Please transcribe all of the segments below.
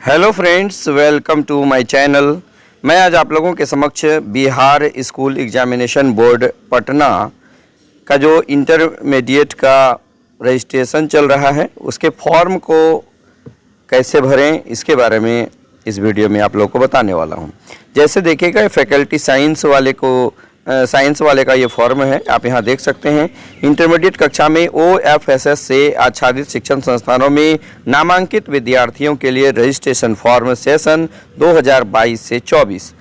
Hello friends, welcome to my channel. मैं आज आप लोगों के समक्ष Bihar school examination board Patna का जो इंटरमीडिएट का रजिस्ट्रेशन चल रहा है उसके फॉर्म को कैसे भरें इसके बारे में इस वीडियो में आप लोगों को बताने वाला हूं। जैसे देखिएगा, फैकल्टी साइंस वाले का ये फॉर्म है, आप यहाँ देख सकते हैं। इंटरमीडिएट कक्षा में OFSS से आच्छादित शिक्षण संस्थानों में नामांकित विद्यार्थियों के लिए रजिस्ट्रेशन फॉर्म सेशन 2022 से 24।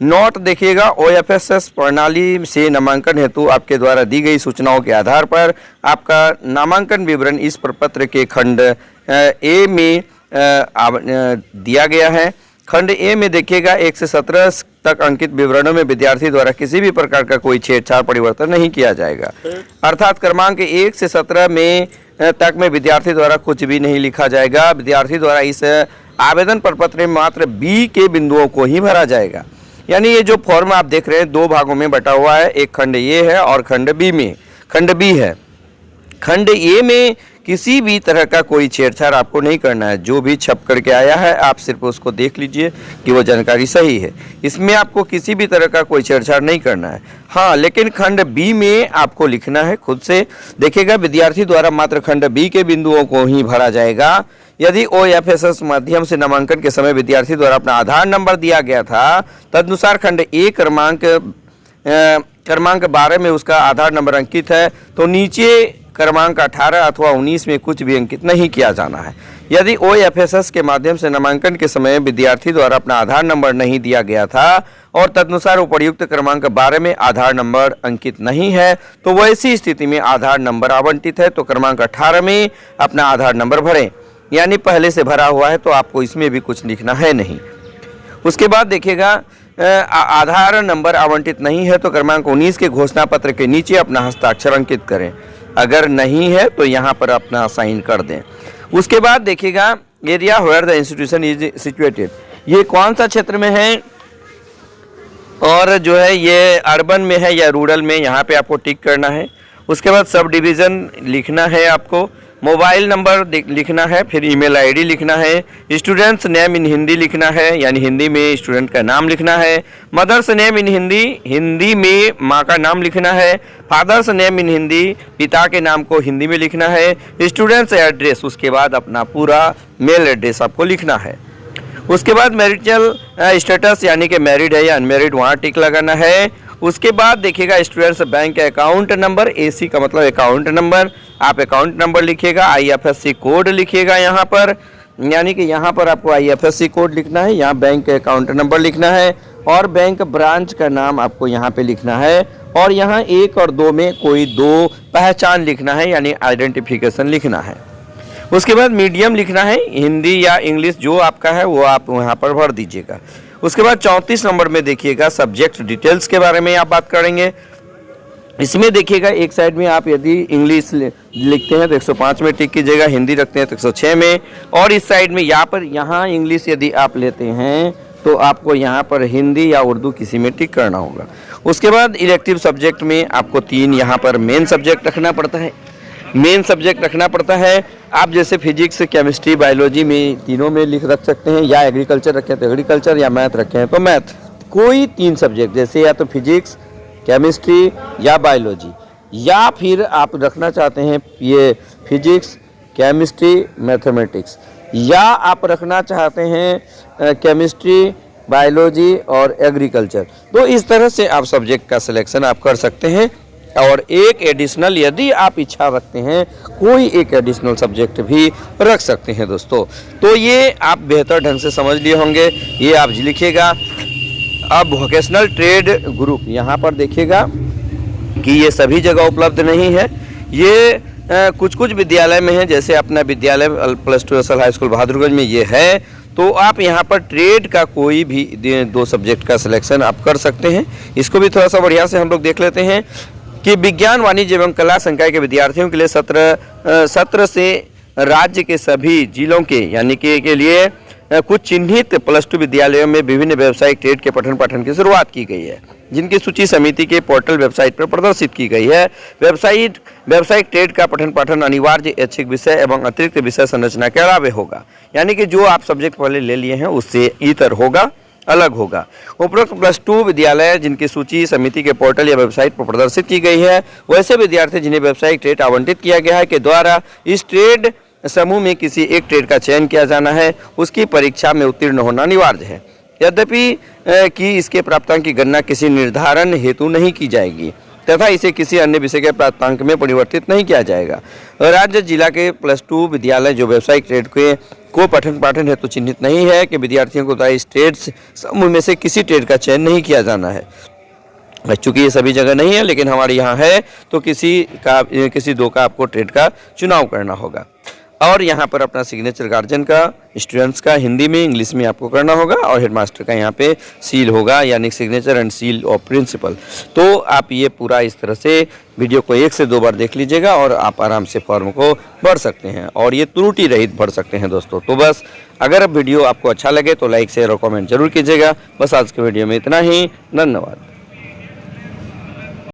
नोट देखिएगा, OFSS प्रणाली से नामांकन हेतु आपके द्वारा दी गई सूचनाओं के आधार पर आपका नामांकन विवरण इस प्रपत्र के खंड ए में दिया गया है। खंड ए में देखिएगा 1 से 17 तक अंकित विवरणों में विद्यार्थी द्वारा किसी भी प्रकार का कोई छेड़छाड़ परिवर्तन नहीं किया जाएगा। अर्थात क्रमांक 1 से 17 में तक में विद्यार्थी द्वारा कुछ भी नहीं लिखा जाएगा। विद्यार्थी द्वारा इस आवेदन प्रपत्र में मात्र बी के बिंदुओं को ही भरा जाएगा। यानी ये जो फॉर्म आप देख रहे हैं 2 भागों में बटा हुआ है, एक खंड ए है और खंड बी है। खंड ए में किसी भी तरह का कोई छेड़छाड़ आपको नहीं करना है। जो भी छप करके आया है आप सिर्फ उसको देख लीजिए कि वो जानकारी सही है। इसमें आपको किसी भी तरह का कोई छेड़छाड़ नहीं करना है। हाँ, लेकिन खंड बी में आपको लिखना है खुद से। देखिएगा, विद्यार्थी द्वारा मात्र खंड बी के बिंदुओं को ही भरा जाएगा। यदि OFSS माध्यम से नामांकन के समय विद्यार्थी द्वारा अपना आधार नंबर दिया गया था, तदनुसार खंड ए क्रमांक 12 में उसका आधार नंबर अंकित है तो नीचे क्रमांक 18 अथवा 19 में कुछ भी अंकित नहीं किया जाना है। यदि OFSS के माध्यम से नामांकन के समय विद्यार्थी द्वारा अपना आधार नंबर नहीं दिया गया था और तदनुसार उपर्युक्त क्रमांक 12 में आधार नंबर अंकित नहीं है तो वैसी स्थिति में आधार नंबर आवंटित है तो क्रमांक 18 में अपना आधार नंबर भरें। यानी पहले से भरा हुआ है तो आपको इसमें भी कुछ लिखना है नहीं। उसके बाद देखिएगा, आधार नंबर आवंटित नहीं है तो क्रमांक 19 के घोषणा पत्र के नीचे अपना हस्ताक्षर अंकित करें। अगर नहीं है तो यहाँ पर अपना साइन कर दें। उसके बाद देखिएगा, area where the institution is situated, ये कौन सा क्षेत्र में है और जो है ये अर्बन में है या रूरल में, यहाँ पे आपको टिक करना है। उसके बाद सब डिवीज़न लिखना है, आपको मोबाइल नंबर लिखना है, फिर ईमेल आईडी लिखना है, स्टूडेंट्स नेम इन हिंदी लिखना है, यानी हिंदी में स्टूडेंट का नाम लिखना है, mother's name in Hindi, Hindi में माँ का नाम लिखना है, फादर्स नेम इन हिंदी, पिता के नाम को हिंदी में लिखना है, स्टूडेंट्स एड्रेस, उसके बाद अपना पूरा मेल एड्रेस आपको लिखना है। उसके बाद मैरिटल स्टेटस यानी कि मैरिड है या अनमैरिड, वहाँ टिक लगाना है। उसके बाद देखिएगा, students bank account number, AC का मतलब अकाउंट नंबर, आप अकाउंट नंबर लिखिएगा। IFSC कोड लिखिएगा यहाँ पर, यानी कि यहाँ पर आपको IFSC कोड लिखना है, यहाँ बैंक अकाउंट नंबर लिखना है और बैंक ब्रांच का नाम आपको यहाँ पे लिखना है और यहाँ 1 और 2 में कोई 2 पहचान लिखना है, यानी आइडेंटिफिकेशन लिखना है। उसके बाद मीडियम लिखना है, हिंदी या इंग्लिश जो आपका है वो आप यहाँ पर भर दीजिएगा। उसके बाद 34 नंबर में देखिएगा, सब्जेक्ट डिटेल्स के बारे में आप बात करेंगे। इसमें देखिएगा, एक साइड में आप यदि इंग्लिश लिखते हैं तो 105 में टिक कीजिएगा, हिंदी रखते हैं तो 106 में, और इस साइड में यहाँ इंग्लिश यदि आप लेते हैं तो आपको यहाँ पर हिंदी या उर्दू किसी में टिक करना होगा। उसके बाद इलेक्टिव सब्जेक्ट में आपको 3 यहाँ पर मेन सब्जेक्ट रखना पड़ता है। आप जैसे फिजिक्स, केमिस्ट्री, बायोलॉजी में तीनों में रख सकते हैं, या एग्रीकल्चर रखें तो एग्रीकल्चर, या मैथ रखें तो मैथ, कोई 3 सब्जेक्ट जैसे या तो फिजिक्स, केमिस्ट्री या बायोलॉजी, या फिर आप रखना चाहते हैं ये फिजिक्स, केमिस्ट्री, मैथमेटिक्स, या आप रखना चाहते हैं केमिस्ट्री, बायोलॉजी और एग्रीकल्चर। तो इस तरह से आप सब्जेक्ट का सिलेक्शन आप कर सकते हैं और एक एडिशनल यदि आप इच्छा रखते हैं कोई एक एडिशनल सब्जेक्ट भी रख सकते हैं दोस्तों। तो ये आप बेहतर ढंग से समझ लिए होंगे, ये आप लिखिएगा। अब वोकेशनल ट्रेड ग्रुप, यहाँ पर देखिएगा कि ये सभी जगह उपलब्ध नहीं है, ये कुछ विद्यालय में है, जैसे अपना विद्यालय +2 असल हाई स्कूल बहादुरगंज में ये है। तो आप यहाँ पर ट्रेड का कोई भी 2 सब्जेक्ट का सिलेक्शन आप कर सकते हैं। इसको भी थोड़ा सा बढ़िया से हम लोग देख लेते हैं कि विज्ञान, वाणिज्य एवं कला संकाय के विद्यार्थियों के लिए सत्र से राज्य के सभी जिलों के, यानी कि के लिए कुछ चिन्हित +2 विद्यालयों में विभिन्न व्यावसायिक ट्रेड के पठन पाठन की शुरुआत की गई है, जिनकी सूची समिति के पोर्टल वेबसाइट पर प्रदर्शित की गई है। व्यावसायिक ट्रेड का पठन पाठन अनिवार्य ऐच्छिक विषय एवं अतिरिक्त विषय संरचना के अलावे होगा, यानी कि जो आप सब्जेक्ट पहले ले लिए हैं उससे इतर होगा, अलग होगा। उपरोक्त +2 विद्यालय जिनकी सूची समिति के पोर्टल या वेबसाइट पर प्रदर्शित की गई है, वैसे विद्यार्थी जिन्हें व्यावसायिक ट्रेड आवंटित किया गया है के द्वारा इस ट्रेड समूह में किसी एक ट्रेड का चयन किया जाना है, उसकी परीक्षा में उत्तीर्ण होना अनिवार्य है। यद्यपि कि इसके प्राप्तांक की गणना किसी निर्धारण हेतु नहीं की जाएगी तथा इसे किसी अन्य विषय के प्राप्तांक में परिवर्तित नहीं किया जाएगा। राज्य जिला के +2 विद्यालय जो व्यावसायिक ट्रेड को पठन पाठन हेतु चिन्हित नहीं है कि विद्यार्थियों को इस ट्रेड समूह में से किसी ट्रेड का चयन नहीं किया जाना है। चूँकि ये सभी जगह नहीं है, लेकिन हमारे यहाँ है, तो किसी दो का आपको ट्रेड का चुनाव करना होगा। और यहाँ पर अपना सिग्नेचर गार्जियन का, स्टूडेंट्स का हिंदी में, इंग्लिश में आपको करना होगा, और हेडमास्टर का यहाँ पे सील होगा, यानी signature and seal of principal. तो आप ये पूरा इस तरह से वीडियो को 1 से 2 बार देख लीजिएगा और आप आराम से फॉर्म को भर सकते हैं, और ये त्रुटि रहित भर सकते हैं दोस्तों। तो बस अगर वीडियो आपको अच्छा लगे तो लाइक शेयर और कमेंट जरूर कीजिएगा। बस आज के वीडियो में इतना ही, धन्यवाद।